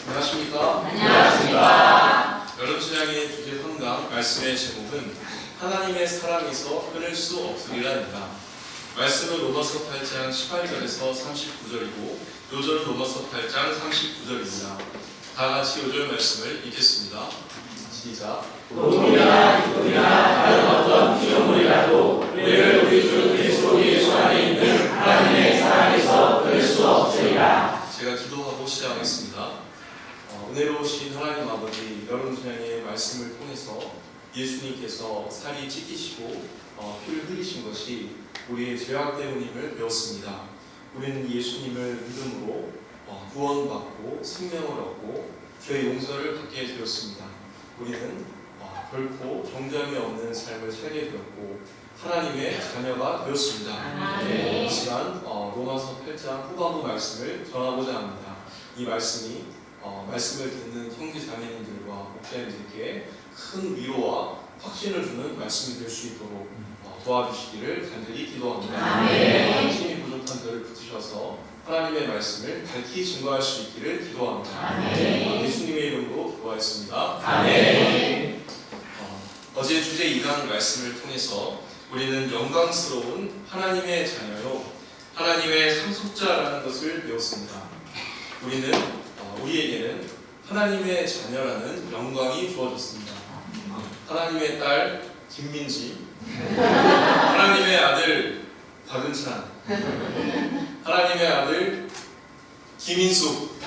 안녕하십니까? 안녕하십니까? 여름 신앙의 주제 3강 말씀의 제목은 하나님의 사랑에서 끊을 수 없으리라입니다. 말씀은 로마서 8장 18절에서 39절이고 요절 로마서 8장 39절입니다. 다 같이 요절 말씀을 읽겠습니다. 시작. 우리나 다른 어떤 피조물이라도 우리를 우리 주 그리스도 예수 안에 있는 하나님의 사랑에서 끊을 수 없으리라. 제가 기도하고 시작하겠습니다. 은혜로우신 하나님 아버지, 여러분 신앙의 말씀을 통해서 예수님께서 살이 찢기시고 피를 흘리신 것이 우리의 죄악 때문임을 배웠습니다. 우리는 예수님을 믿음으로 구원받고 생명을 얻고 죄의 용서를 받게 되었습니다. 우리는 결코 정죄함이 없는 삶을 살게 되었고 하나님의 자녀가 되었습니다. 이 시간 로마서 8장 후반부 말씀을 전하고자 합니다. 이 말씀이 말씀을 듣는 형제 자매님들과 목사님들께 큰 위로와 확신을 주는 말씀이 될 수 있도록 도와주시기를 간절히 기도합니다. 확신이 부족한 저를 붙이셔서 하나님의 말씀을 밝히 증거할 수 있기를 기도합니다. 예수님의 이름으로 기도하였습니다. 아멘. 어제 주제 2강 말씀을 통해서 우리는 영광스러운 하나님의 자녀요 하나님의 상속자라는 것을 배웠습니다. 우리에게는 하나님의 자녀라는 영광이 주어졌습니다. 하나님의 딸 김민지, 하나님의 아들 박은찬, 하나님의 아들 김인숙,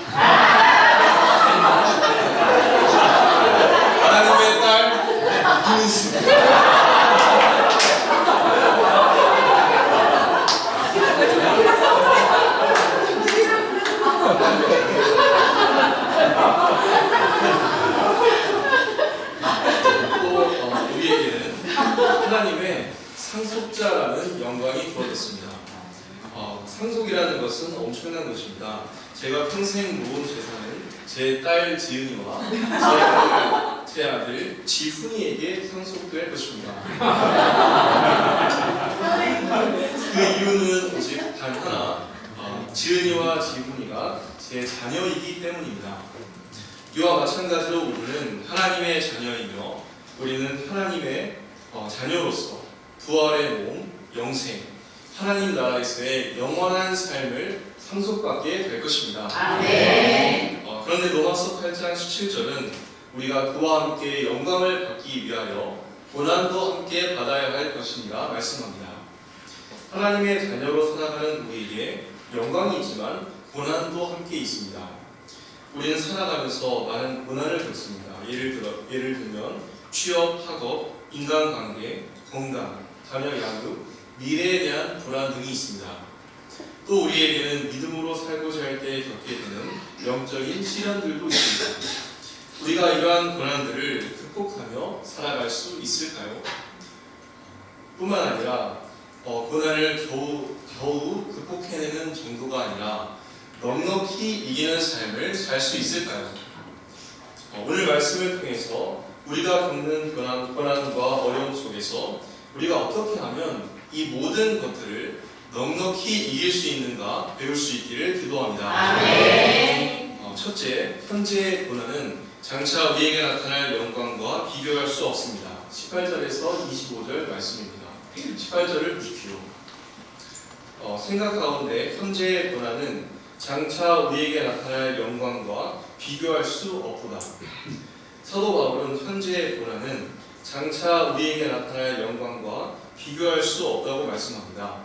하나님의 딸 김인숙. 하나님의 상속자라는 영광이 주어졌습니다. 상속이라는 것은 엄청난 것입니다. 제가 평생 모은 재산은 제 딸 지은이와 제 아들 지훈이에게 상속될 것입니다. 그 이유는 오직 단 하나, 지은이와 지훈이가 제 자녀이기 때문입니다. 이와 마찬가지로 우리는 하나님의 자녀이며 우리는 하나님의 자녀로서 부활의 몸, 영생, 하나님 나라에서의 영원한 삶을 상속받게 될 것입니다. 아멘. 그런데 로마서 8장 17절은 우리가 그와 함께 영광을 받기 위하여 고난도 함께 받아야 할 것입니다 말씀합니다. 하나님의 자녀로 살아가는 우리에게 영광이 있지만 고난도 함께 있습니다. 우리는 살아가면서 많은 고난을 겪습니다. 예를 들면 취업, 학업, 인간관계, 건강, 자녀 양육, 미래에 대한 불안 등이 있습니다. 또 우리에게는 믿음으로 살고자 할 때 겪게 되는 영적인 시련들도 있습니다. 우리가 이러한 고난들을 극복하며 살아갈 수 있을까요? 뿐만 아니라 고난을 겨우 극복해내는 정도가 아니라 넉넉히 이기는 삶을 살 수 있을까요? 오늘 말씀을 통해서 우리가 겪는 고난과 어려움 속에서 우리가 어떻게 하면 이 모든 것들을 넉넉히 이길 수 있는가 배울 수 있기를 기도합니다. 아멘. 첫째, 현재의 고난은 장차 우리에게 나타날 영광과 비교할 수 없습니다. 18절에서 25절 말씀입니다. 18절을 보십시오. 생각 가운데 현재의 고난은 장차 우리에게 나타날 영광과 비교할 수 없구나. 사도 바울은 현재의 고난은 장차 우리에게 나타날 영광과 비교할 수 없다고 말씀합니다.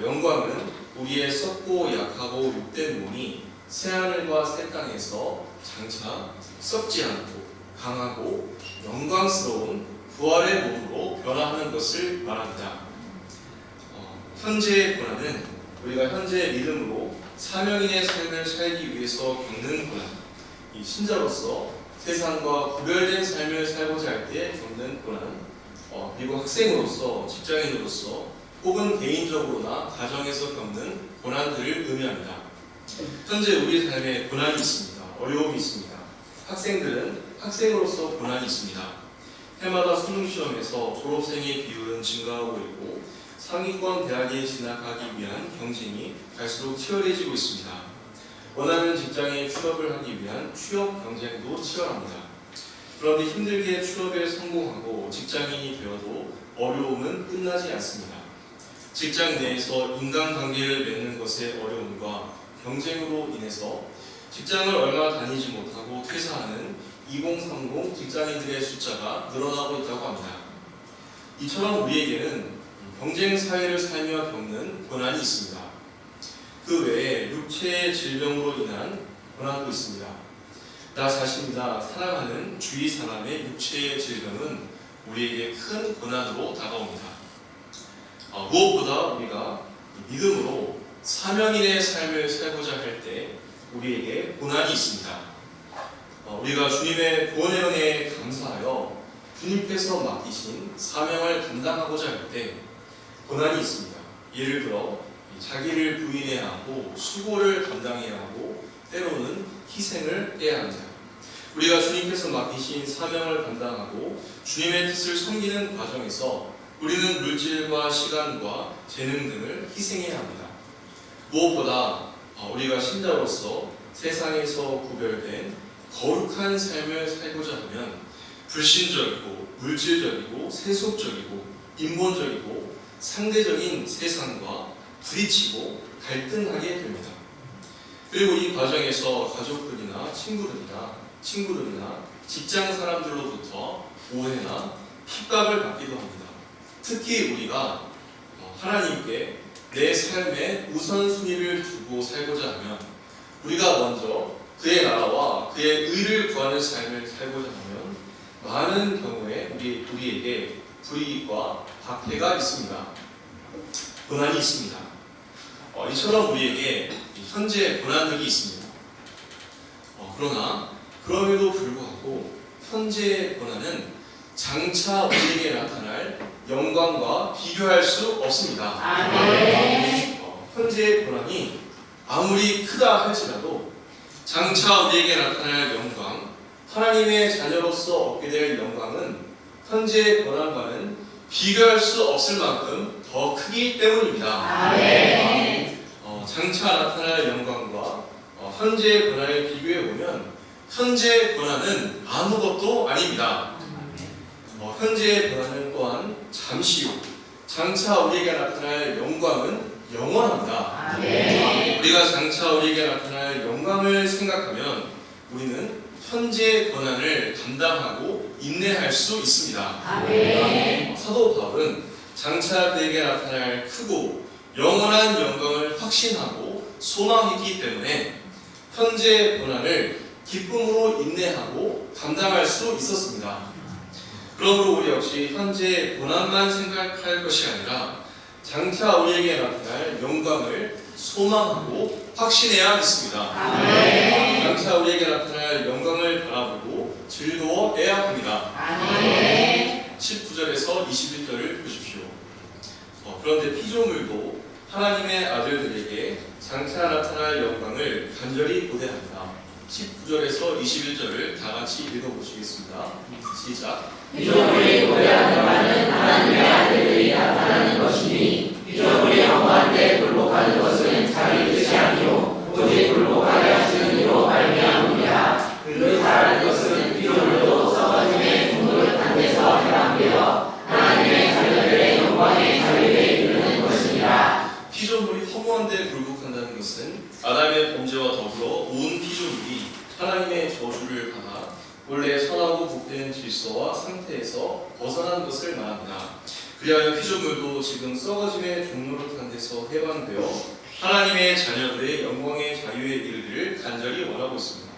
영광은 우리의 썩고 약하고 욕된 몸이 새하늘과 새 땅에서 장차 썩지 않고 강하고 영광스러운 부활의 몸으로 변화하는 것을 말합니다. 현재의 고난은 우리가 현재의 믿음으로 사명인의 삶을 살기 위해서 겪는 고난, 이 신자로서 세상과 구별된 삶을 살고자 할 때 겪는 고난, 그리고 학생으로서, 직장인으로서 혹은 개인적으로나 가정에서 겪는 고난들을 의미합니다. 현재 우리 삶에 고난이 있습니다. 어려움이 있습니다. 학생들은 학생으로서 고난이 있습니다. 해마다 수능시험에서 졸업생의 비율은 증가하고 있고 상위권 대학에 진학하기 위한 경쟁이 갈수록 치열해지고 있습니다. 원하는 직장에 취업을 하기 위한 취업 경쟁도 치열합니다. 그런데 힘들게 취업에 성공하고 직장인이 되어도 어려움은 끝나지 않습니다. 직장 내에서 인간관계를 맺는 것의 어려움과 경쟁으로 인해서 직장을 얼마 다니지 못하고 퇴사하는 2030 직장인들의 숫자가 늘어나고 있다고 합니다. 이처럼 우리에게는 경쟁 사회를 살며 겪는 고난이 있습니다. 그 외에 육체의 질병으로 인한 고난도 있습니다. 나 자신이나 사랑하는 주위 사람의 육체의 질병은 우리에게 큰 고난으로 다가옵니다. 무엇보다 우리가 믿음으로 사명인의 삶을 살고자 할 때 우리에게 고난이 있습니다. 우리가 주님의 구원의 은혜에 감사하여 주님께서 맡기신 사명을 감당하고자 할 때 고난이 있습니다. 예를 들어 자기를 부인해야 하고 수고를 감당해야 하고 때로는 희생을 해야 합니다. 우리가 주님께서 맡기신 사명을 감당하고 주님의 뜻을 섬기는 과정에서 우리는 물질과 시간과 재능 등을 희생해야 합니다. 무엇보다 우리가 신자로서 세상에서 구별된 거룩한 삶을 살고자 하면 불신적이고 물질적이고 세속적이고 인본적이고 상대적인 세상과 부딪히고 갈등하게 됩니다. 그리고 이 과정에서 가족들이나 친구들이나 직장 사람들로부터 오해나 핍박을 받기도 합니다. 특히 우리가 하나님께 내 삶의 우선순위를 두고 살고자 하면 우리가 먼저 그의 나라와 그의 의를 구하는 삶을 살고자 하면 많은 경우에 우리에게 불이익과 박해가 있습니다. 고난이 있습니다. 이처럼 우리에게 현재 고난들이 있습니다. 그러나 그럼에도 불구하고 현재의 고난은 장차 우리에게 나타날 영광과 비교할 수 없습니다. 현재의 고난이 아무리 크다 할지라도 장차 우리에게 나타날 영광, 하나님의 자녀로서 얻게 될 영광은 현재의 고난과는 비교할 수 없을 만큼 더 크기 때문입니다. 장차 나타날 영광과 현재의 고난을 비교해보면 현재의 고난은 아무것도 아닙니다. 현재의 고난은 또한 잠시 후, 장차 우리에게 나타날 영광은 영원합니다. 우리가 장차 우리에게 나타날 영광을 생각하면 우리는 현재의 고난을 감당하고 인내할 수 있습니다. 사도 바울은 장차 그에게 나타날 크고 영원한 영광을 확신하고 소망했기 때문에 현재의 고난을 기쁨으로 인내하고 감당할 수 있었습니다. 그러므로 우리 역시 현재의 고난만 생각할 것이 아니라 장차 우리에게 나타날 영광을 소망하고 확신해야 했습니다. 장차 우리에게 나타날 영광을 바라보고 즐거워해야 합니다. 19절에서 21절을 보십시오. 그런데 피조물도 하나님의 아들들에게 장차 나타날 영광을 간절히 고대합니다. 19절에서 21절을 다 같이 읽어보시겠습니다. 시작. 피조물이 고대하는 바는 하나님의 아들들이 나타나는 것이니 피조물이 영광한테 굴복하는 것은 자기 뜻이 아니요 오직 굴복하게 하시는 이로 말미암으니라. 그 다른 것은 피조물도 썩어짐의 종노릇한 데서 해방되어 하나님의 자녀들의 영광의 자유에 이르는 것이니라. 피조물이 허무한 데 굴복한다는 것은 아담의 범죄와 더불어 온 피조물이 하나님의 저주를 받아 원래 선하고 복된 질서와 상태에서 벗어난 것을 말합니다. 그리하여 피조물도 지금 썩어짐의 종노릇한 데서 해방되어 하나님의 자녀들의 영광의 자유에 이르기를 간절히 원하고 있습니다.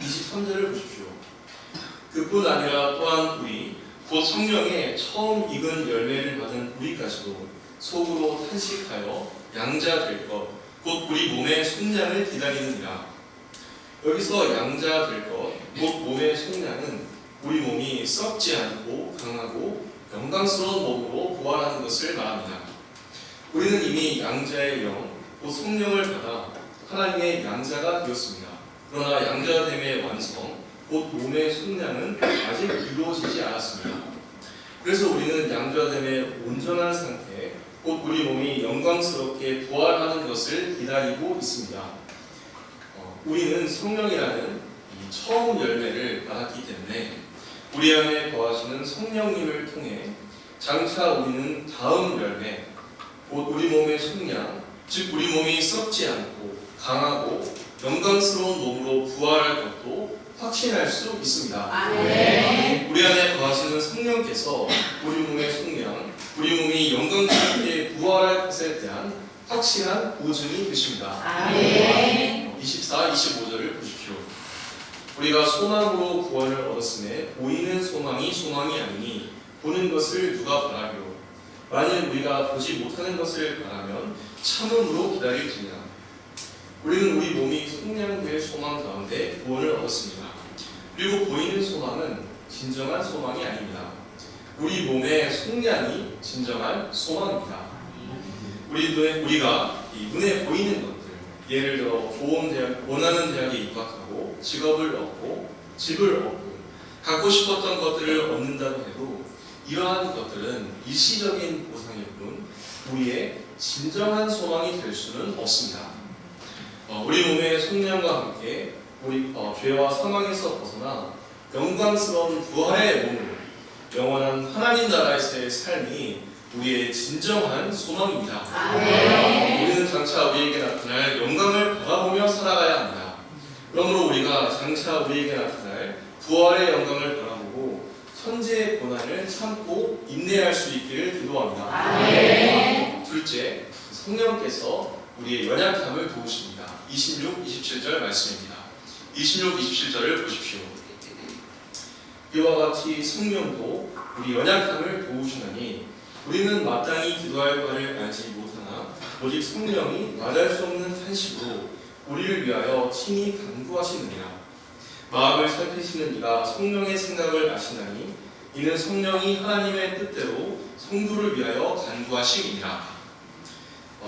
23절을 보십시오. 그뿐 아니라 또한 우리 곧 성령의 처음 익은 열매를 받은 우리까지도 속으로 탄식하여 양자 될 것, 곧 우리 몸의 속량을 기다리느니라. 여기서 양자 될 것, 곧 몸의 속량은 우리 몸이 썩지 않고 강하고 영광스러운 몸으로 부활하는 것을 말합니다. 우리는 이미 양자의 영, 곧 성령을 받아 하나님의 양자가 되었습니다. 그러나 양자됨의 완성, 곧 몸의 속량은 아직 이루어지지 않았습니다. 그래서 우리는 양자됨의 온전한 상태, 곧 우리 몸이 영광스럽게 부활하는 것을 기다리고 있습니다. 우리는 성령이라는 이 처음 열매를 받았기 때문에 우리 안에 거하시는 성령님을 통해 장차 우리는 다음 열매, 곧 우리 몸의 속량, 즉 우리 몸이 썩지 않고 강하고 영광스러운 몸으로 부활할 것도 확신할 수 있습니다. 아멘. 우리 안에 거하시는 성령께서 우리 몸의 속량, 우리 몸이 영광스럽게 부활할 것에 대한 확실한 보증이 되십니다. 아멘. 24, 25절을 보십시오. 우리가 소망으로 구원을 얻었음에 보이는 소망이 소망이 아니니 보는 것을 누가 바라리요. 만일 우리가 보지 못하는 것을 바라면 참음으로 기다릴지니라. 우리는 우리 몸이 속량될 소망 가운데 구원을 얻었습니다. 그리고 보이는 소망은 진정한 소망이 아닙니다. 우리 몸의 속량이 진정한 소망입니다. 우리가 이 눈에 보이는 것들, 예를 들어 좋은 대학, 원하는 대학에 입학하고 직업을 얻고 집을 얻고 갖고 싶었던 것들을 얻는다고 해도 이러한 것들은 일시적인 보상일 뿐 우리의 진정한 소망이 될 수는 없습니다. 우리 몸의 속량과 함께 우리 죄와 사망에서 벗어나 영광스러운 부활의 몸으로 영원한 하나님 나라에서의 삶이 우리의 진정한 소망입니다. 우리는 장차 우리에게 나타날 영광을 바라보며 살아가야 합니다. 그러므로 우리가 장차 우리에게 나타날 부활의 영광을 바라보고 현재의 고난을 참고 인내할 수 있기를 기도합니다. 둘째, 성령께서 우리의 연약함을 도우십니다. 26, 27절 말씀입니다. 26, 27절을 보십시오. 이와 같이 성령도 우리 연약함을 도우시나니 우리는 마땅히 기도할 바를 알지 못하나 오직 성령이 말할 수 없는 탄식으로 우리를 위하여 친히 간구하시느니라. 마음을 살피시는 이가 성령의 생각을 아시나니 이는 성령이 하나님의 뜻대로 성도를 위하여 간구하시니라.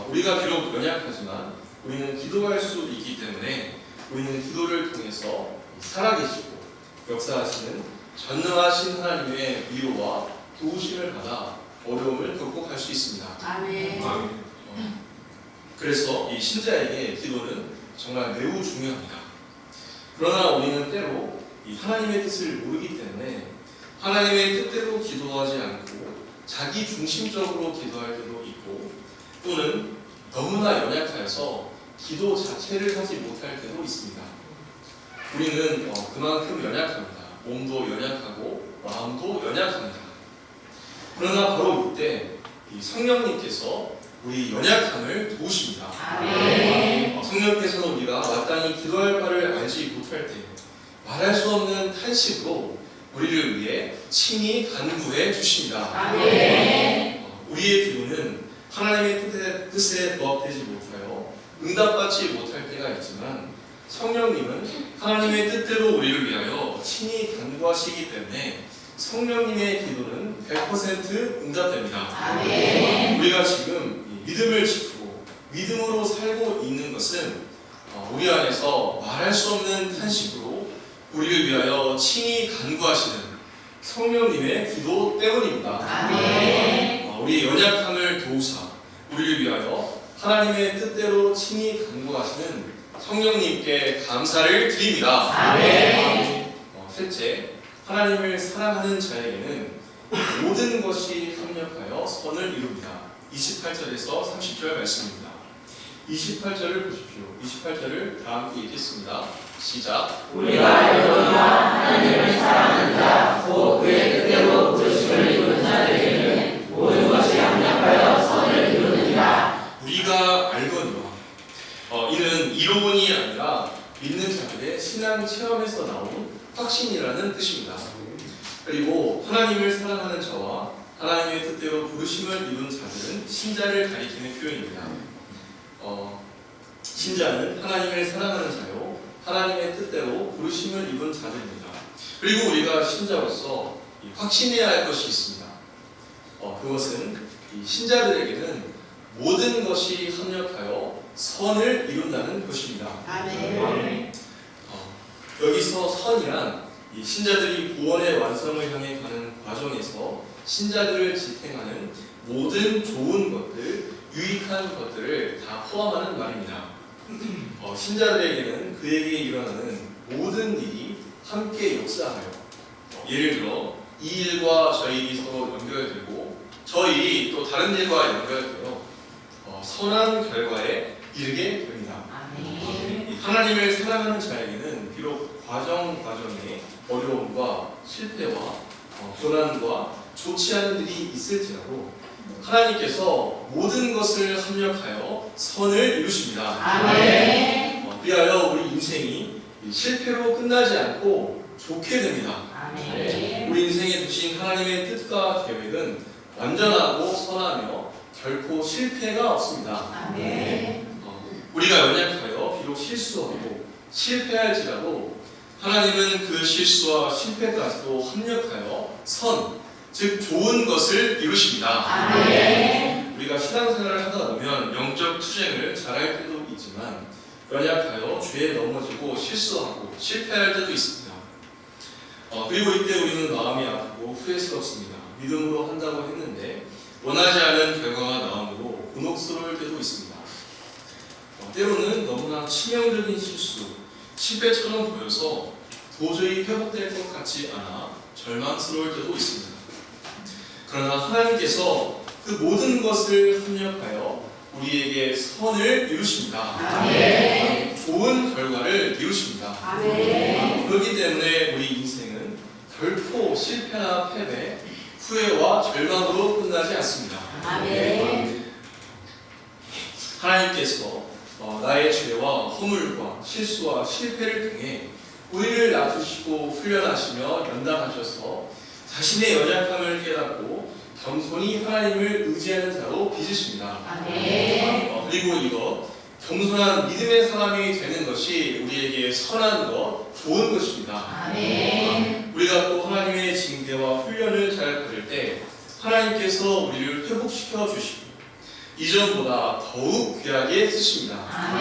우리가 비록 연약하지만 우리는 기도할 수 있기 때문에 우리는 기도를 통해서 살아계시고 역사하시는 전능하신 하나님의 위로와 도우심을 받아 어려움을 극복할 수 있습니다. 아멘. 그래서 이 신자에게 기도는 정말 매우 중요합니다. 그러나 우리는 때로 이 하나님의 뜻을 모르기 때문에 하나님의 뜻대로 기도하지 않고 자기 중심적으로 기도할 때도 있고 또는 너무나 연약하여서 기도 자체를 하지 못할 때도 있습니다. 우리는 그만큼 연약합니다. 몸도 연약하고 마음도 연약합니다. 그러나 바로 이때 이 성령님께서 우리 연약함을 도우십니다. 성령께서는 우리가 마땅히 기도할 바를 알지 못할 때 말할 수 없는 탄식으로 우리를 위해 친히 간구해 주십니다. 우리의 기도는 하나님의 뜻에 부합되지 못하여 응답받지 못할 때가 있지만 성령님은 하나님의 뜻대로 우리를 위하여 친히 간구하시기 때문에 성령님의 기도는 100% 응답됩니다. 우리가 지금 믿음을 지키고 믿음으로 살고 있는 것은 우리 안에서 말할 수 없는 탄식으로 우리를 위하여 친히 간구하시는 성령님의 기도 때문입니다. 우리 연약함을 도우사 우리를 위하여 하나님의 뜻대로 친히 간구하시는 성령님께 감사를 드립니다. 셋째, 하나님을 사랑하는 자에게는 모든 것이 합력하여 선을 이룹니다. 28절에서 30절 말씀입니다. 28절을 보십시오. 28절을 다 함께 읽겠습니다. 시작. 우리가 알거니와 하나님을 사랑하는 자, 곧 그의 뜻대로 부르심을 이루는 자들에게는 모든 것이 합력하여 선을 이루느니라. 우리가 알거니와 이는 이론이 아니라 믿는 자들의 신앙 체험에서 나온 확신이라는 뜻입니다. 그리고 하나님을 사랑하는 자와 하나님의 뜻대로 부르심을 이룬 자들은 신자를 가리키는 표현입니다. 신자는 하나님을 사랑하는 자요 하나님의 뜻대로 부르심을 입은 자들입니다. 그리고 우리가 신자로서 확신해야 할 것이 있습니다. 그것은 이 신자들에게는 모든 것이 합력하여 선을 이룬다는 것입니다. 여기서 선이란 이 신자들이 구원의 완성을 향해 가는 과정에서 신자들을 지탱하는 모든 좋은 것들, 유익한 것들을 다 포함하는 말입니다. 신자들에게는 그에게 일어나는 모든 일이 함께 역사하여 예를 들어 이 일과 저희 일이 서로 연결되고 저 일이 또 다른 일과 연결되어 선한 결과에 이르게 됩니다. 하나님을 사랑하는 자에게는 비록 과정에 어려움과 실패와 고난과 좋지 않은 일이 있을지라도 하나님께서 모든 것을 합력하여 선을 이루십니다. 그리하여 우리 인생이 실패로 끝나지 않고 좋게 됩니다. 우리 인생에 두신 하나님의 뜻과 계획은 완전하고 선하며 결코 실패가 없습니다. 우리가 연약하여 비록 실수하고 실패할지라도 하나님은 그 실수와 실패까지도 합력하여 선, 즉 좋은 것을 이루십니다. 우리가 신앙생활을 하다 보면 영적 투쟁을 잘할 때도 있지만 연약하여 죄에 넘어지고 실수하고 실패할 때도 있습니다. 그리고 이때 우리는 마음이 아프고 후회스럽습니다. 믿음으로 한다고 했는데 원하지 않은 결과가 나오므로 곤혹스러울 때도 있습니다. 때로는 너무나 치명적인 실수, 실패처럼 보여서 도저히 회복될 것 같지 않아 절망스러울 때도 있습니다. 그러나 하나님께서 그 모든 것을 합력하여 우리에게 선을 이루십니다. 좋은 결과를 이루십니다. 그렇기 때문에 우리 인생은 결코 실패나 패배, 후회와 절망으로 끝나지 않습니다. 하나님께서 나의 죄와 허물과 실수와 실패를 통해 우리를 낮추시고 훈련하시며 연단하셔서 자신의 연약함을 깨닫고 겸손히 하나님을 의지하는 자로 빚으십니다. 그리고 이것 겸손한 믿음의 사람이 되는 것이 우리에게 선한 것, 좋은 것입니다. 우리가 또 하나님의 징계와 훈련을 잘 받을 때 하나님께서 우리를 회복시켜 주시고 이전보다 더욱 귀하게 쓰십니다.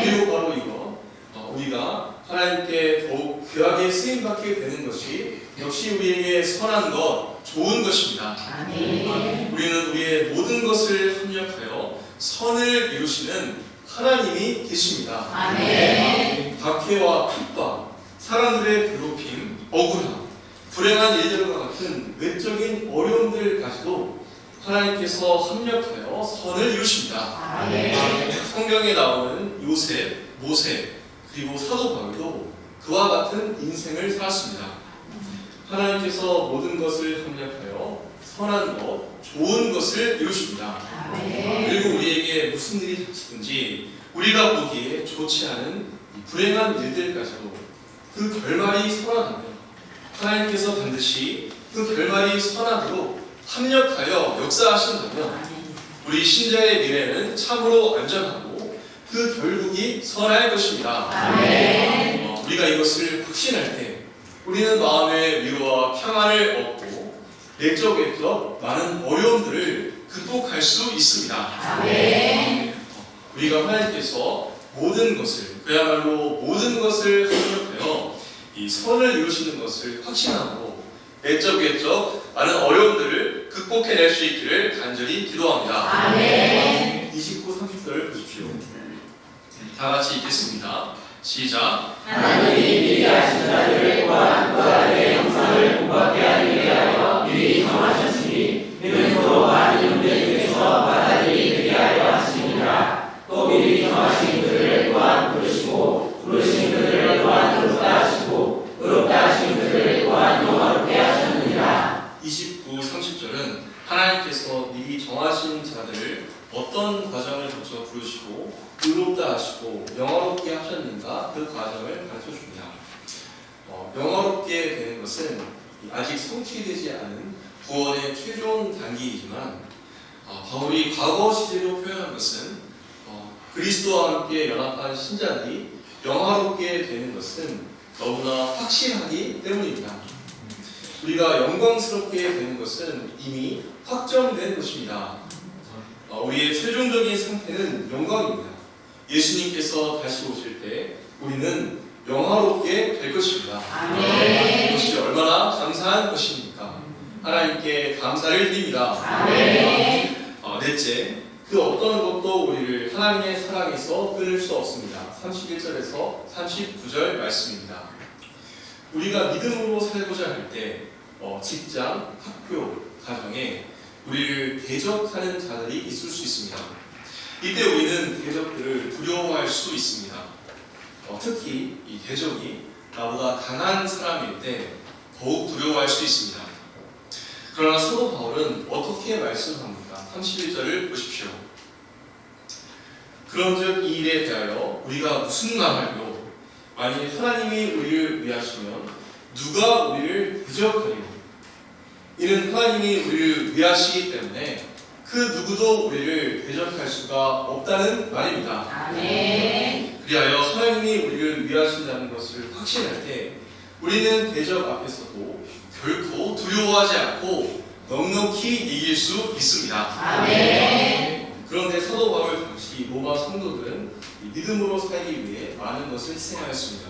그리고 바로 이거 우리가 하나님께 더욱 귀하게 쓰임받게 되는 것이 역시 우리에게 선한 것, 좋은 것입니다. 우리는 우리의 모든 것을 합력하여 선을 이루시는 하나님이 계십니다. 박해와 핍박, 사람들의 괴롭힘, 억울함, 불행한 일들과 같은 외적인 어려움들까지도 하나님께서 합력하여 선을 이루십니다. 성경에 나오는 요셉, 모세, 그리고 사도 바울도 그와 같은 인생을 살았습니다. 하나님께서 모든 것을 합력하여 선한 것, 좋은 것을 이루십니다. 그리고 우리에게 무슨 일이 닥치든지 우리가 보기에 좋지 않은 불행한 일들까지도 그 결말이 선하다면 하나님께서 반드시 그 결말이 선하도록 합력하여 역사하신다면 우리 신자의 미래는 참으로 안전하고 그 결국이 선할 것입니다. 우리가 이것을 확신할 때 우리는 마음의 위로와 평안을 얻고 내적에서 많은 어려움들을 극복할 수 있습니다. 우리가 하나님께서 모든 것을, 그야말로 모든 것을 합력하여 이 선을 이루시는 것을 확신하고 내적 많은 어려움들을 극복해낼 수 있기를 간절히 기도합니다. 29, 30절을 보십시오. 다 같이 읽겠습니다. 시작. 하나님이 미리 하신 자들을 구한 그 아들의 형상을 본받게 하기 위하여 미리 정하셨으니 믿음으로 많은 영들 중에서 마다들이 되게 하려 하시니라. 또 미리 정하신 그들을 또한 부르시고 부르신 그들을 또한 의롭다 하시고 의롭다 하신 그들을 또한 영화롭게 하셨느니라. 29, 30절은 하나님께서 미리 정하신 자들을 어떤 과정을 거쳐 부르시고 의롭다 하시고 영화롭게 하셨는가 그 과정을 가르쳐줍니다. 영화롭게 되는 것은 아직 성취되지 않은 구원의 최종 단계이지만 바울이 과거 시제로 표현한 것은 그리스도와 함께 연합한 신자들이 영화롭게 되는 것은 너무나 확실하기 때문입니다. 우리가 영광스럽게 되는 것은 이미 확정된 것입니다. 우리의 최종적인 상태는 영광입니다. 예수님께서 다시 오실 때 우리는 영화롭게 될 것입니다. 그것이 얼마나 감사한 것입니까? 하나님께 감사를 드립니다. 넷째, 그 어떤 것도 우리를 하나님의 사랑에서 끊을 수 없습니다. 31절에서 39절 말씀입니다. 우리가 믿음으로 살고자 할 때 직장, 학교, 가정에 우리를 대적하는 자들이 있을 수 있습니다. 이때 우리는 대적들을 두려워할 수 있습니다. 특히 이 대적이 나보다 강한 사람일 때 더욱 두려워할 수 있습니다. 그러나 사도 바울은 어떻게 말씀합니까? 31절을 보십시오. 그런즉 이 일에 대하여 우리가 무슨 말하리요? 만일 하나님이 우리를 위하시면 누가 우리를 대적하리요? 이는 하나님이 우리를 위하시기 때문에 그 누구도 우리를 대적할 수가 없다는 말입니다. 아멘. 그리하여 하나님이 우리를 위하신다는 것을 확신할 때 우리는 대적 앞에서도 결코 두려워하지 않고 넉넉히 이길 수 있습니다. 아멘. 그런데 사도 바울 당시 로마 성도들은 믿음으로 살기 위해 많은 것을 희생하였습니다.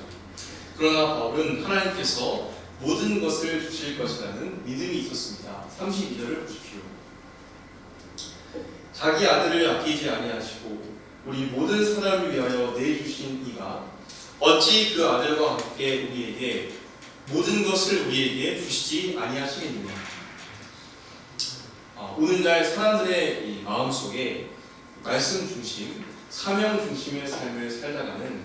그러나 바울은 하나님께서 모든 것을 주실 것이라는 믿음이 있었습니다. 32절을 보십시오. 자기 아들을 아끼지 아니하시고 우리 모든 사람을 위하여 내주신 이가 어찌 그 아들과 함께 우리에게 모든 것을 우리에게 주시지 아니하시겠느냐. 오늘날 사람들의 이 마음속에 말씀 중심, 사명 중심의 삶을 살다가는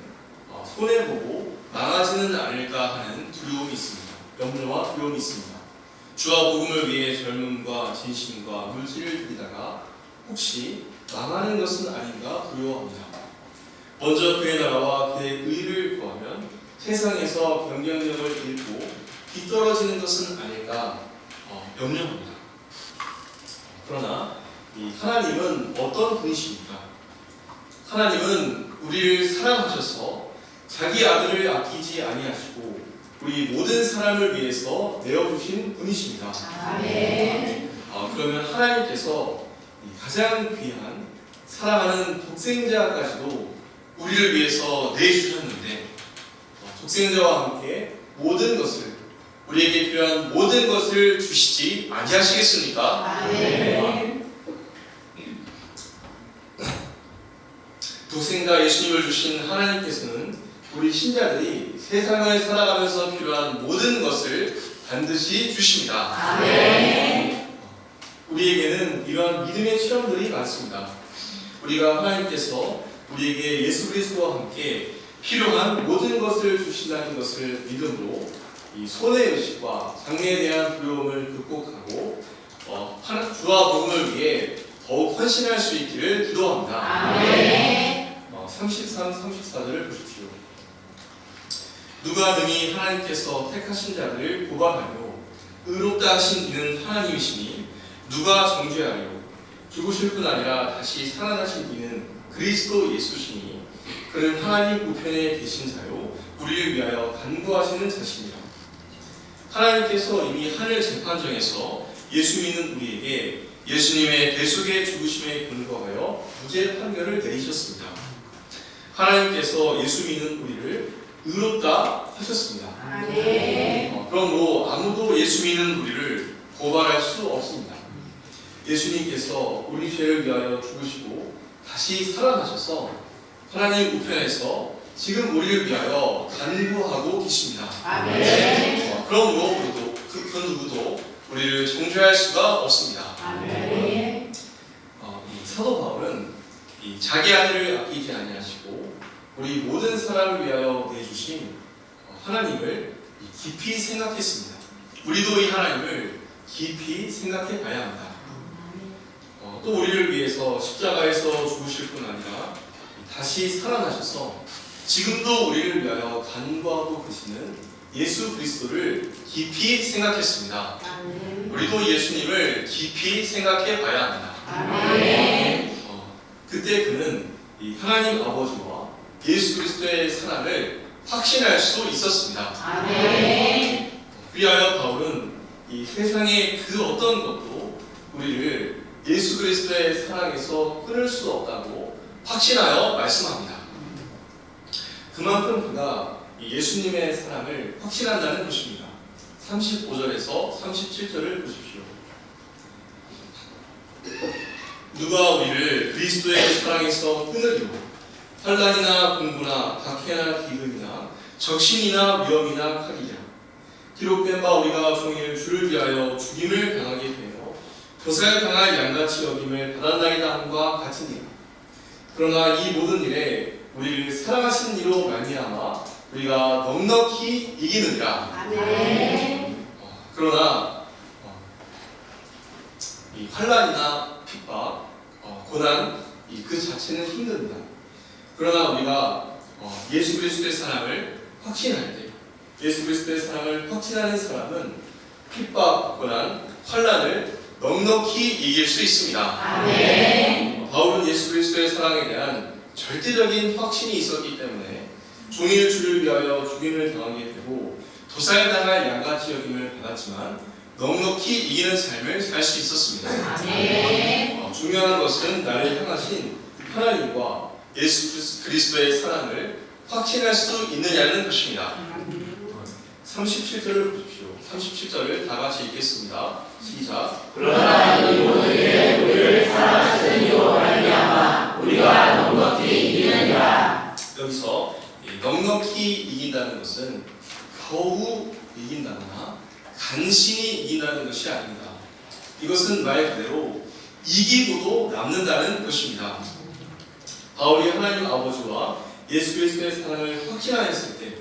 손해보고 망하지는 않을까 하는 두려움이 있습니다. 염려와 두려움이 있습니다. 주와 복음을 위해 젊음과 진심과 물질을 드리다가 혹시 망하는 것은 아닌가 두려워합니다. 먼저 그의 나라와 그의 의를 구하면 세상에서 경쟁력을 잃고 뒤떨어지는 것은 아닐까 염려합니다. 그러나 이 하나님은 어떤 분이십니까? 하나님은 우리를 사랑하셔서 자기 아들을 아끼지 아니하시고 우리 모든 사람을 위해서 내어주신 분이십니다. 아멘. 그러면 하나님께서 가장 귀한 사랑하는 독생자까지도 우리를 위해서 내주셨는데 독생자와 함께 모든 것을 우리에게 필요한 모든 것을 주시지 아니하시겠습니까? 아멘. 독생자 예수님을 주신 하나님께서는 우리 신자들이 세상을 살아가면서 필요한 모든 것을 반드시 주십니다. 아멘. 우리에게는 이러한 믿음의 체험들이 많습니다. 우리가 하나님께서 우리에게 예수 그리스도와 함께 필요한 모든 것을 주신다는 것을 믿음으로 이 손해의식과 장래에 대한 두려움을 극복하고 주와 복음을 위해 더욱 헌신할 수 있기를 기도합니다. 아멘. 33, 34절을 보십시오. 누가 능히 하나님께서 택하신 자들을 고발하며 의롭다 하신 이는 하나님이시니 누가 정죄하리요? 죽으실 뿐 아니라 다시 살아나신 이는 그리스도 예수시니 그는 하나님 우편에 계신 자요 우리를 위하여 간구하시는 자십니다. 하나님께서 이미 하늘 재판정에서 예수 믿는 우리에게 예수님의 대속의 죽으심에 근거하여 무죄 판결을 내리셨습니다. 하나님께서 예수 믿는 우리를 의롭다 하셨습니다. 아멘. 그러므로 아무도 예수 믿는 우리를 고발할 수 없습니다. 예수님께서 우리 죄를 위하여 죽으시고 다시 살아나셔서 하나님 우편에서 지금 우리를 위하여 간구하고 계십니다. 아멘. 그러므로 우리도 그 누구도 우리를 정죄할 수가 없습니다. 아멘. 이 사도 바울은 이 자기 아들을 아끼지 아니하시고 우리 모든 사람을 위하여 내주신 하나님을 깊이 생각했습니다. 우리도 이 하나님을 깊이 생각해 봐야 합니다. 또 우리를 위해서 십자가에서 죽으실 뿐 아니라 다시 살아나셔서 지금도 우리를 위하여 간구하고 계시는 예수 그리스도를 깊이 생각했습니다. 아멘. 우리도 예수님을 깊이 생각해 봐야 합니다. 아멘. 그때 그는 이 하나님 아버지와 예수 그리스도의 사랑을 확신할 수 있었습니다. 아멘. 위하여 바울은 이 세상의 그 어떤 것도 우리를 예수 그리스도의 사랑에서 끊을 수 없다고 확신하여 말씀합니다. 그만큼 그가 예수님의 사랑을 확신한다는 것입니다. 35절에서 37절을 보십시오. 누가 우리를 그리스도의 사랑에서 끊으리요? 환난이나 공부나 박해나 기근이나 적신이나 위험이나 칼이냐 기록된 바 우리가 종일 주를 위하여 죽임을 당하게 되어 도살 당할 양같이 여김을 받았나이다 함과 같으니라. 그러나 이 모든 일에 우리를 사랑하신 이로 말미암아 우리가 넉넉히 이기느니라. 아멘. 그러나 이 환난이나 핍박, 고난 그 자체는 힘듭니다. 그러나 우리가 예수 그리스도의 사랑을 확신할 때, 예수 그리스도의 사랑을 확신하는 사람은 핍박, 고난, 환난을 넉넉히 이길 수 있습니다. 아멘. 바울은 예수 그리스도의 사랑에 대한 절대적인 확신이 있었기 때문에 종일 주를 위하여 죽임을 당하게 되고 도살당할 양같이 여김을 받았지만 넉넉히 이기는 삶을 살 수 있었습니다. 아멘. 중요한 것은 나를 향하신 하나님과 예수 그리스도의 사랑을 확신할 수 있느냐는 것입니다. 37절을 보십시오. 37절을 다 같이 읽겠습니다. 시작. 그러나 이 모든 일에 우리를 사랑하시는 이로 말미암아 우리가 넉넉히 이기느니라. 여기서 넉넉히 이긴다는 것은 겨우 이긴다거나 간신히 이긴다는 것이 아닙니다. 이것은 말 그대로 이기고도 남는다는 것입니다. 바울이 하나님 아버지와 예수 그리스도의 사랑을 확신하였을 때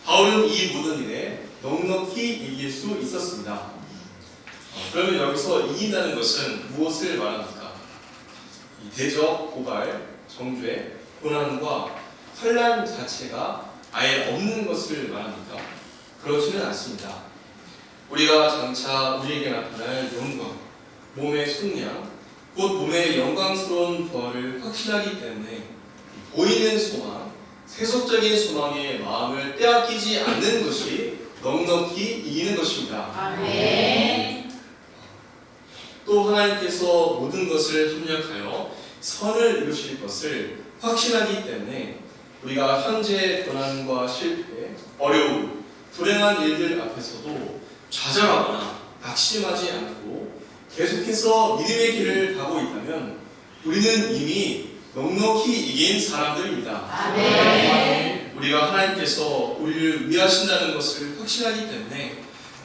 바울은 이 모든 일에 넉넉히 이길 수 있었습니다. 그러면 여기서 이긴다는 것은 무엇을 말합니까? 이 대적, 고발, 정죄, 고난과 환난 자체가 아예 없는 것을 말합니까? 그렇지는 않습니다. 우리가 장차 우리에게 나타날 영광, 몸의 속량, 곧 몸의 영광스러운 부활을 확신하기 때문에 보이는 소망, 세속적인 소망에 마음을 빼앗기지 않는 것이 넉넉히 이기는 것입니다. 아멘. 또 하나님께서 모든 것을 협력하여 선을 이루실 것을 확신하기 때문에 우리가 현재의 고난과 실패, 어려움, 불행한 일들 앞에서도 좌절하거나 낙심하지 않고 계속해서 믿음의 길을 가고 있다면 우리는 이미 넉넉히 이긴 사람들입니다. 아멘. 우리가 하나님께서 우리를 위하신다는 것을 확신하기 때문에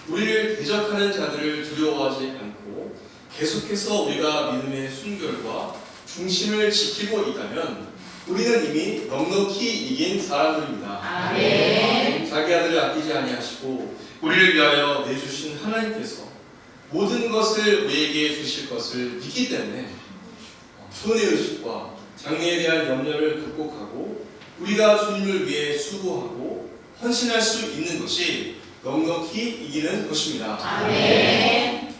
우리를 대적하는 자들을 두려워하지 않고 계속해서 우리가 믿음의 순결과 중심을 지키고 있다면 우리는 이미 넉넉히 이긴 사람들입니다. 아멘. 자기 아들을 아끼지 아니하시고 우리를 위하여 내주신 하나님께서 모든 것을 우리에게 주실 것을 믿기 때문에 손의 의식과 장래에 대한 염려를 극복하고 우리가 주님을 위해 수고하고 헌신할 수 있는 것이 넉넉히 이기는 것입니다. 아멘.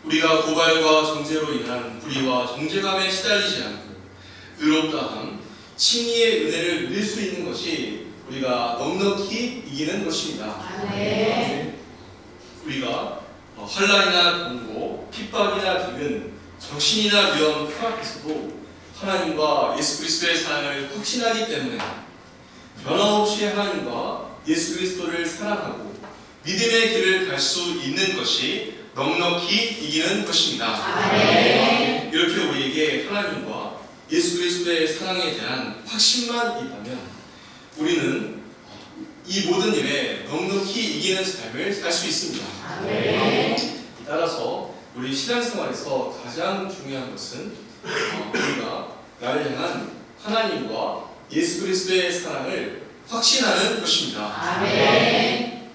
우리가 고발과 정죄로 인한 불의와 정죄감에 시달리지 않고 의롭다함, 칭의의 은혜를 누릴 수 있는 것이 우리가 넉넉히 이기는 것입니다. 아멘. 우리가 환난이나 공고, 핍박이나 기근, 적신이나 위험 그 앞에서도 하나님과 예수 그리스도의 사랑을 확신하기 때문에 변함없이 하나님과 예수 그리스도를 사랑하고 믿음의 길을 갈 수 있는 것이 넉넉히 이기는 것입니다. 아멘. 이렇게 우리에게 하나님과 예수 그리스도의 사랑에 대한 확신만 있다면 우리는 이 모든 일에 넉넉히 이기는 삶을 살 수 있습니다. 아멘. 따라서 우리 신앙생활에서 가장 중요한 것은 우리가 나를 향한 하나님과 예수 그리스도의 사랑을 확신하는 것입니다. 아멘.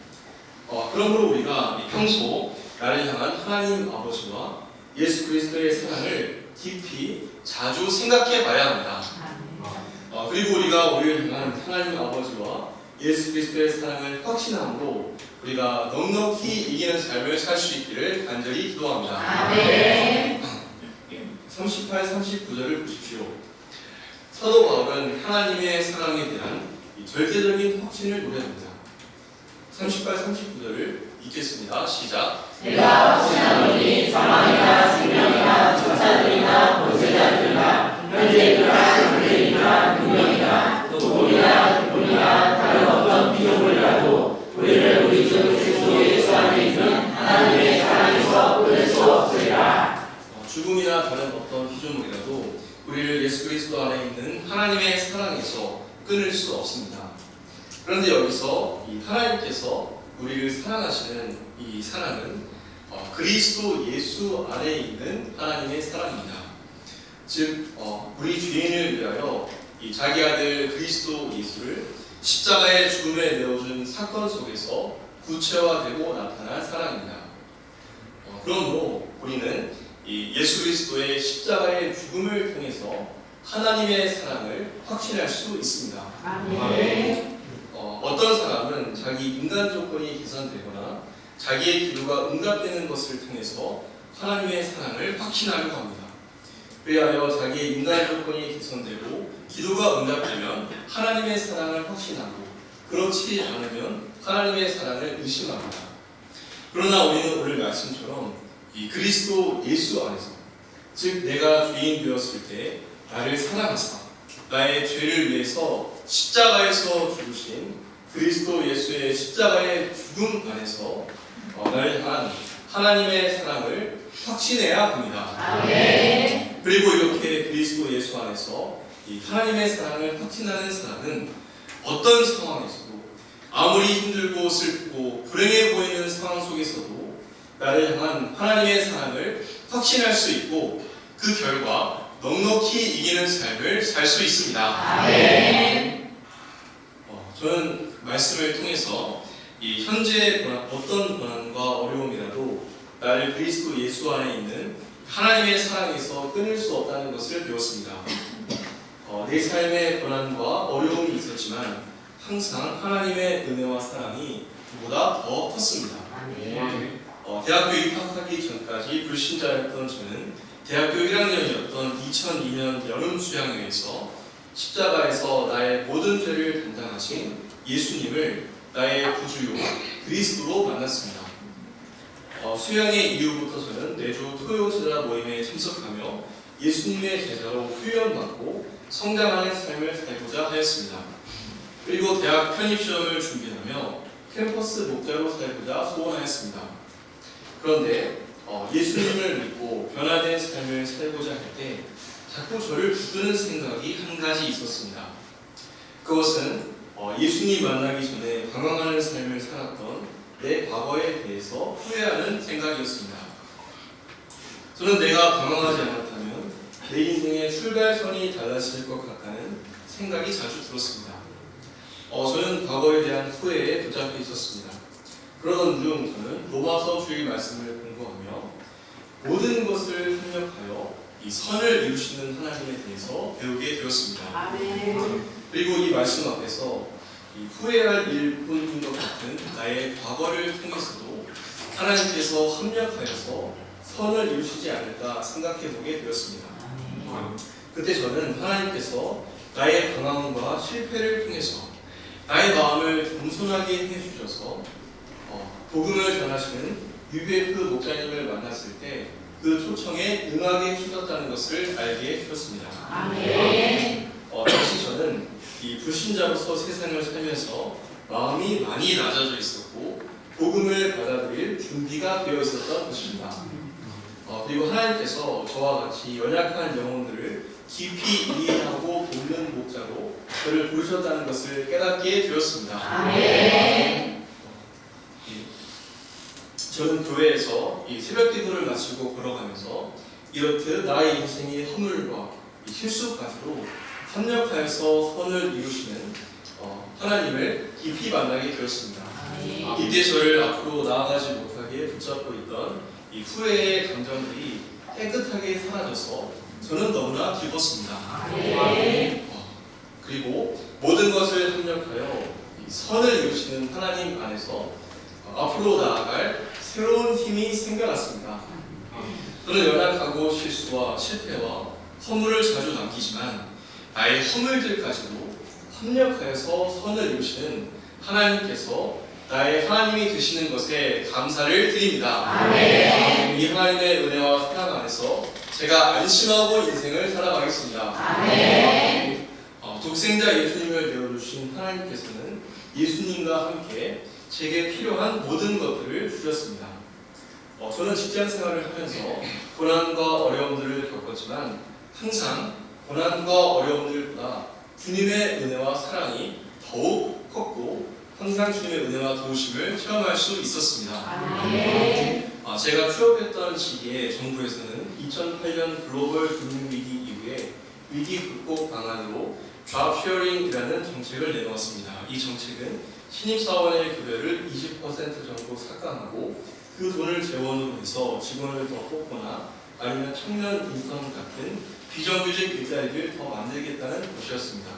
그러므로 우리가 평소 나를 향한 하나님 아버지와 예수 그리스도의 사랑을 깊이 자주 생각해 봐야 합니다. 그리고 우리가 우리를 향한 하나님 아버지와 예수 그리스도의 사랑을 확신함으로 우리가 넉넉히 이기는 삶을 살 수 있기를 간절히 기도합니다. 아멘. 38, 39절을 보십시오. 사도 바울은 하나님의 사랑에 대한 이 절대적인 확신을 노래합니다. 38, 39절을 읽겠습니다. 시작. 내가 확신하노니 사망이나 생명이나 천사들이나 권세자들이나 현재이나 장래이나 능력이나 또 돈이나 기쁨이나 다른 어떤 피조물이라도 우리를 우리 주 그리스도 예수 안에 있는 하나님의 사랑에서 끊을 수 없으리라. 죽음이나 다른 어떤 피조물이라도 우리를 예수 그리스도 안에 있는 하나님의 사랑에서 끊을 수 없습니다. 그런데 여기서 이 하나님께서 우리를 사랑하시는 이 사랑은 그리스도 예수 안에 있는 하나님의 사랑입니다. 즉 우리 죄인을 위하여 이 자기 아들 그리스도 예수를 십자가의 죽음에 내어준 사건 속에서 구체화되고 나타난 사랑입니다. 그러므로 우리는 이 예수 그리스도의 십자가의 죽음을 통해서 하나님의 사랑을 확신할 수 있습니다. 아멘. 어떤 사람은 자기 인간 조건이 개선되거나 자기의 기도가 응답되는 것을 통해서 하나님의 사랑을 확신하려고 합니다. 그리하여 자기의 인간 조건이 개선되고 기도가 응답되면 하나님의 사랑을 확신하고 그렇지 않으면 하나님의 사랑을 의심합니다. 그러나 우리는 오늘 말씀처럼 이 그리스도 예수 안에서, 즉 내가 죄인 되었을 때 나를 사랑하사 나의 죄를 위해서 십자가에서 죽으신 그리스도 예수의 십자가의 죽음 안에서 나를 향한 하나님의 사랑을 확신해야 합니다. 아멘. 그리고 이렇게 그리스도 예수 안에서 이 하나님의 사랑을 확신하는 사람은 어떤 상황에서도 아무리 힘들고 슬프고 불행해 보이는 상황 속에서도 나를 향한 하나님의 사랑을 확신할 수 있고 그 결과 넉넉히 이기는 삶을 살 수 있습니다. 아멘. 저는 말씀을 통해서 이 현재의 어떤 고난과 어려움이라도 나를 그리스도 예수 안에 있는 하나님의 사랑에서 끊을 수 없다는 것을 배웠습니다. 내 삶의 고난과 어려움이 있었지만 항상 하나님의 은혜와 사랑이 그보다 더 컸습니다. 아멘. 대학교 입학하기 전까지 불신자였던 저는 대학교 1학년이었던 2002년 여름 수양회에서 십자가에서 나의 모든 죄를 담당하신 예수님을 나의 구주요 그리스도로 만났습니다. 수양회 이후부터 저는 매주 토요 제자 모임에 참석하며 예수님의 제자로 훈련받고 성장하는 삶을 살고자 하였습니다. 그리고 대학 편입시험을 준비하며 캠퍼스 목자로 살고자 소원하였습니다. 그런데 예수님을 믿고 변화된 삶을 살고자 할 때 자꾸 저를 붙드는 생각이 한 가지 있었습니다. 그것은 예수님 만나기 전에 방황하는 삶을 살았던 내 과거에 대해서 후회하는 생각이었습니다. 저는 내가 방황하지 않았다면 내 인생의 출발선이 달랐을 것 같다는 생각이 자주 들었습니다. 저는 과거에 대한 후회에 붙잡혀 있었습니다. 그러던 중 저는 로마서 주일 말씀을 공부하며 모든 것을 협력하여 이 선을 이루시는 하나님에 대해서 배우게 되었습니다. 아멘. 그리고 이 말씀 앞에서 이 후회할 일뿐인 것 같은 나의 과거를 통해서도 하나님께서 합력하여서 선을 이루시지 않을까 생각해 보게 되었습니다. 그때 저는 하나님께서 나의 방황과 실패를 통해서 나의 마음을 겸손하게 해주셔서 복음을 전하시는 UBF 목사님을 만났을 때 그 초청에 응하게 해주셨다는 것을 알게 해주셨습니다. 아멘. 당시 저는 이 불신자로서 세상을 살면서 마음이 많이 낮아져 있었고 복음을 받아들일 준비가 되어 있었던 것입니다. 그리고 하나님께서 저와 같이 연약한 영혼들을 깊이 이해하고 돕는 목자로 저를 부르셨다는 것을 깨닫게 되었습니다. 아멘. 저는 교회에서 이 새벽 기도를 마치고 걸어가면서 이렇듯 나의 인생의 허물과 실수까지도 협력하여서 선을 이루시는 하나님을 깊이 만나게 되었습니다. 이때 저를 앞으로 나아가지 못하게 붙잡고 있던 이 후회의 감정들이 깨끗하게 사라져서 저는 너무나 기뻤습니다. 그리고 모든 것을 협력하여 이 선을 이루시는 하나님 안에서 앞으로 나아갈 새로운 힘이 생겨났습니다. 저는 연약하고 실수와 실패와 허물을 자주 남기지만 나의 허물들까지도 협력하여서 선을 이루시는 하나님께서 나의 하나님이 되시는 것에 감사를 드립니다. 아멘. 이 하나님의 은혜와 사랑 안에서 제가 안심하고 인생을 살아가겠습니다. 아멘. 독생자 예수님을 내어주신 하나님께서는 예수님과 함께 제게 필요한 모든 것들을 주셨습니다. 저는 직장 생활을 하면서 고난과 어려움들을 겪었지만 항상 고난과 어려움들보다 주님의 은혜와 사랑이 더욱 컸고 항상 주님의 은혜와 도우심을 체험할 수 있었습니다. 제가 취업했던 시기에 정부에서는 2008년 글로벌 금융위기 이후에 위기 극복 방안으로 Job Sharing이라는 정책을 내놓았습니다. 이 정책은 신입사원의 급여를 20% 정도 삭감하고 그 돈을 재원으로 해서 직원을 더 뽑거나 아니면 청년 인턴 같은 비정규직 일자리를 더 만들겠다는 것이었습니다.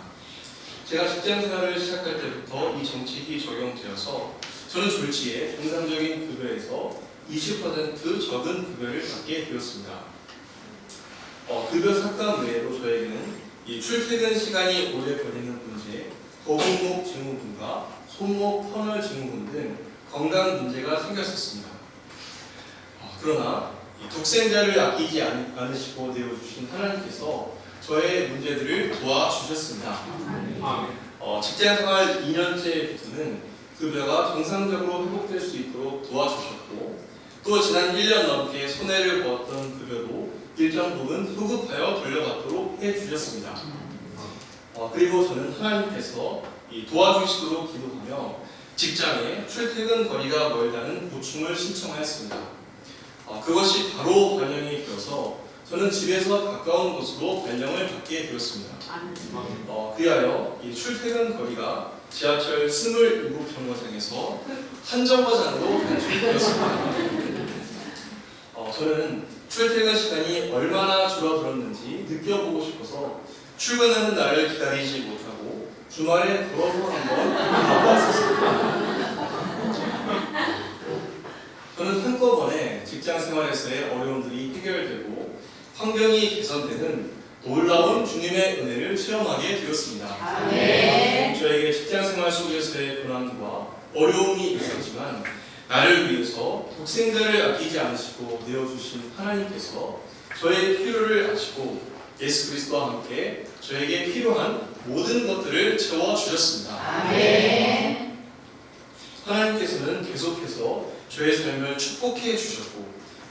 제가 직장 생활을 시작할 때부터 이 정책이 적용되어서 저는 졸지에 정상적인 급여에서 20% 적은 급여를 받게 되었습니다. 급여 삭감 외에도 저에게는 이 출퇴근 시간이 오래 걸리는 문제, 거북목 증후군과 손목 터널 증후군 등 건강 문제가 생겼었습니다. 그러나 이 독생자를 아끼지 않으시고 내어주신 하나님께서 저의 문제들을 도와주셨습니다. 직장생활 2년째부터는 급여가 정상적으로 회복될 수 있도록 도와주셨고 또 지난 1년 넘게 손해를 보았던 급여도 일정 부분 소급하여 돌려받도록 해주셨습니다. 그리고 저는 하나님께서 도와주시도록 기도하며 직장에 출퇴근 거리가 멀다는 보충을 신청하였습니다. 그것이 바로 반영이 되어서 저는 집에서 가까운 곳으로 발령을 받게 되었습니다. 그리하여 이 출퇴근 거리가 지하철 27정거장에서 한 정거장으로 단축되었습니다. 저는 출퇴근 시간이 얼마나 줄어들었는지 느껴보고 싶어서 출근하는 날을 기다리지 못하고 주말에 걸어서 한번 가보았었습니다. 저는 한꺼번에 직장 생활에서의 어려움들이 해결되고 환경이 개선되는 놀라운 주님의 은혜를 체험하게 되었습니다. 저에게 직장 생활 속에서의 고난과 어려움이 있었지만 나를 위해서 독생자를 아끼지 않으시고 내어주신 하나님께서 저의 필요를 아시고 예수 그리스도와 함께 저에게 필요한 모든 것들을 채워주셨습니다. 하나님께서는 계속해서 저의 삶을 축복해 주셨고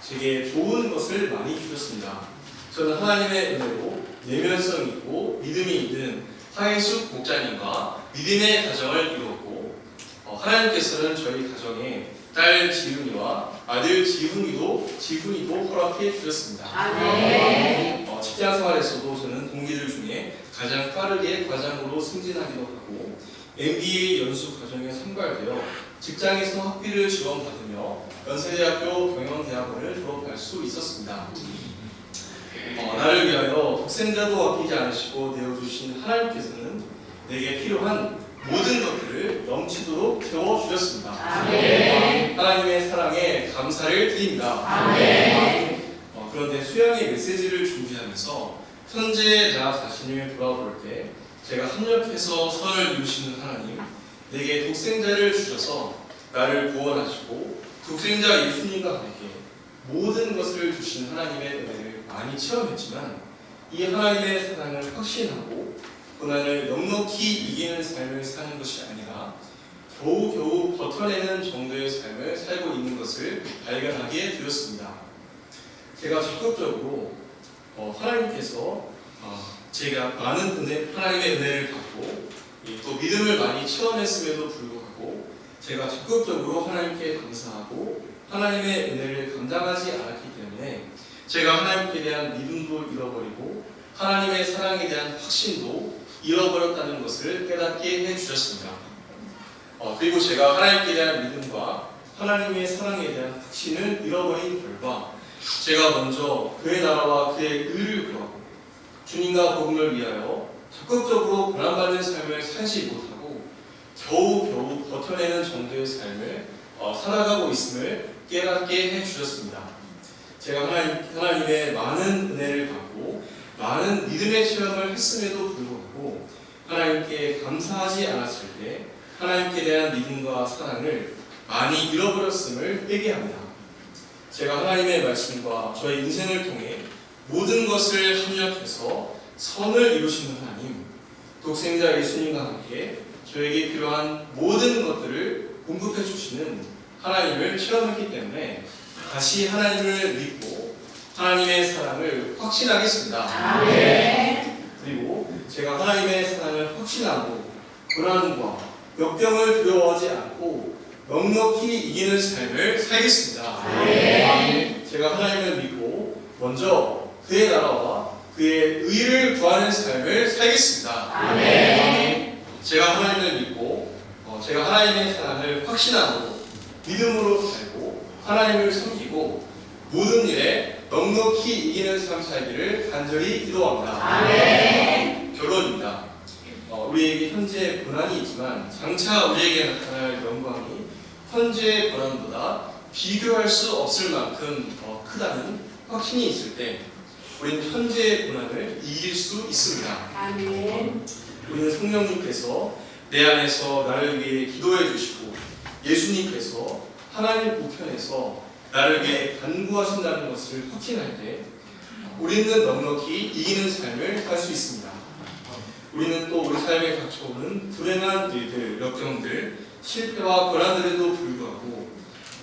제게 좋은 것을 많이 주셨습니다. 저는 하나님의 은혜로 내면성 있고 믿음이 있는 하혜숙 목자님과 믿음의 가정을 이루었고 하나님께서는 저희 가정에 딸 지훈이와 아들 지훈이도 허락해 주셨습니다. 직장 생활에서도 저는 동기들 중에 가장 빠르게 과장으로 승진하기도 하고 MBA 연수 과정에 선발되어 직장에서 학비를 지원받으며 연세대학교 경영대학원을 졸업할 수 있었습니다. 나를 위하여 독생자도 아끼지 않으시고 내어주신 하나님께서는 내게 필요한 모든 것들을 넘치도록 채워주셨습니다. 하나님의 사랑에 감사를 드립니다. 그런데 수양의 메시지를 준비하면서 현재의 나 자신을 돌아볼 때 제가 합력해서 선을 이루시는 하나님, 내게 독생자를 주셔서 나를 구원하시고 독생자 예수님과 함께 모든 것을 주신 하나님의 은혜를 많이 체험했지만 이 하나님의 사랑을 확신하고 고난을 넉넉히 이기는 삶을 사는 것이 아니라 겨우겨우 버텨내는 정도의 삶을 살고 있는 것을 발견하게 되었습니다. 제가 적극적으로 하나님께서 제가 많은 하나님의 은혜를 받고 또 믿음을 많이 체험했음에도 불구하고 제가 적극적으로 하나님께 감사하고 하나님의 은혜를 감당하지 않았기 때문에 제가 하나님께 대한 믿음도 잃어버리고 하나님의 사랑에 대한 확신도 잃어버렸다는 것을 깨닫게 해주셨습니다. 그리고 제가 하나님께 대한 믿음과 하나님의 사랑에 대한 확신을 잃어버린 결과 제가 먼저 그의 나라와 그의 의를 구하고 주님과 복음을 위하여 적극적으로 고난받는 삶을 살지 못하고 겨우겨우 버텨내는 정도의 삶을 살아가고 있음을 깨닫게 해주셨습니다. 제가 하나님의 많은 은혜를 받고 많은 믿음의 체험을 했음에도 불구하고 하나님께 감사하지 않았을 때 하나님께 대한 믿음과 사랑을 많이 잃어버렸음을 회개합니다. 제가 하나님의 말씀과 저의 인생을 통해 모든 것을 합력해서 선을 이루시는 하나님, 독생자 예수님과 함께 저에게 필요한 모든 것들을 공급해 주시는 하나님을 체험했기 때문에 다시 하나님을 믿고 하나님의 사랑을 확신하겠습니다. 아멘. 그리고 제가 하나님의 사랑을 확신하고 고난과 역경을 두려워하지 않고 넉넉히 이기는 삶을 살겠습니다. 아멘. 제가 하나님을 믿고 먼저 그의 나라와 그의 의를 구하는 삶을 살겠습니다. 아멘. 제가 하나님을 믿고 제가 하나님의 사랑을 확신하고 믿음으로 살고 하나님을 섬기고 모든 일에 넉넉히 이기는 삶 살기를 간절히 기도합니다. 아멘. 결론입니다. 우리에게 현재 고난이 있지만 장차 우리에게 나타날 영광이 현재의 고난보다 비교할 수 없을 만큼 더 크다는 확신이 있을 때 우리는 현재의 고난을 이길 수 있습니다. 아멘. 우리는 성령님께서 내 안에서 나를 위해 기도해 주시고 예수님께서 하나님 우편에서 나를 위해 간구하신다는 것을 확신할 때 우리는 넉넉히 이기는 삶을 살 수 있습니다. 우리는 또 우리 삶에 닥쳐오는 불행한 일들, 역경들, 실패와 고난들에도 불구하고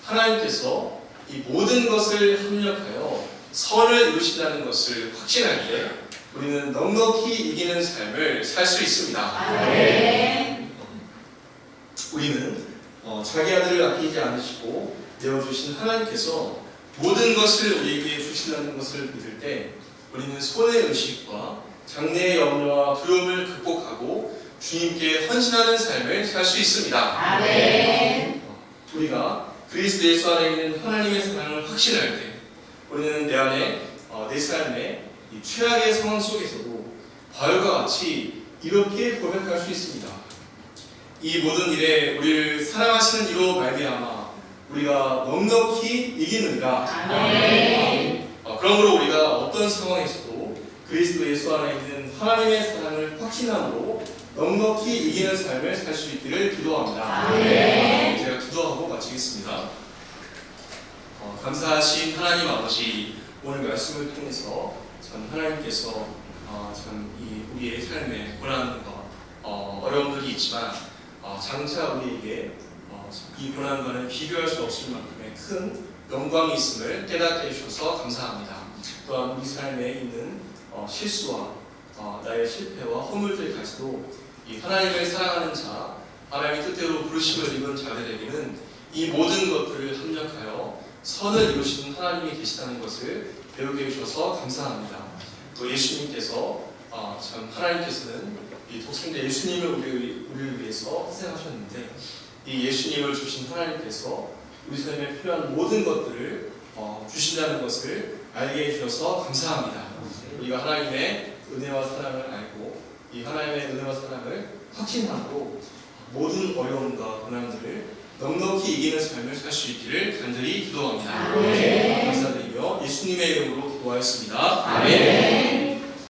하나님께서 이 모든 것을 합력하여 선을 이루신다는 것을 확신할 때 우리는 넉넉히 이기는 삶을 살 수 있습니다. 아멘. 우리는 자기 아들을 아끼지 않으시고 내어주신 하나님께서 모든 것을 우리에게 주신다는 것을 믿을 때 우리는 손의 의식과 장래의 염려와 두려움을 극복하고 주님께 헌신하는 삶을 살 수 있습니다. 아멘. 우리가 그리스도 예수 안에 있는 하나님의 사랑을 확신할 때 우리는 내 안에 내 삶의 이 최악의 상황 속에서도 바울과 같이 이렇게 고백할 수 있습니다. 이 모든 일에 우리를 사랑하시는 이로 말미암아 우리가 넉넉히 이기느니라. 아멘. 그러므로 우리가 어떤 상황에서도 그리스도 예수 안에 있는 하나님의 사랑을 확신함으로 넉넉히 이기는 삶을 살 수 있기를 기도합니다. 아멘. 제가 기도하고 마치겠습니다. 감사하신 하나님 아버지, 오늘 말씀을 통해서 참 하나님께서 참 우리의 삶에 고난과 어려움들이 있지만 장차 우리에게 이 고난과는 비교할 수 없을 만큼의 큰 영광이 있음을 깨닫게 해주셔서 감사합니다. 또한 우리 삶에 있는 실수와 나의 실패와 허물들까지도 이 하나님을 사랑하는 자, 하나님의 뜻대로 부르심을 입은 자들에게는 이 모든 것들을 합력하여 선을 이루시는 하나님이 계시다는 것을 배우게 해주셔서 감사합니다. 또 예수님께서 참 하나님께서는 이 독생자 예수님을 우리를 위해서 희생하셨는데 이 예수님을 주신 하나님께서 우리 삶에 필요한 모든 것들을 주신다는 것을 알게 해주셔서 감사합니다. 우리가 하나님의 은혜와 사랑을 알고 이 하나님의 은혜와 사랑을 확신하고 모든 어려움과 고난들을 넉넉히 이기는 삶을 살 수 있기를 간절히 기도합니다. 아멘. 감사드리며 예수님의 이름으로 기도하였습니다. 아멘. 아멘.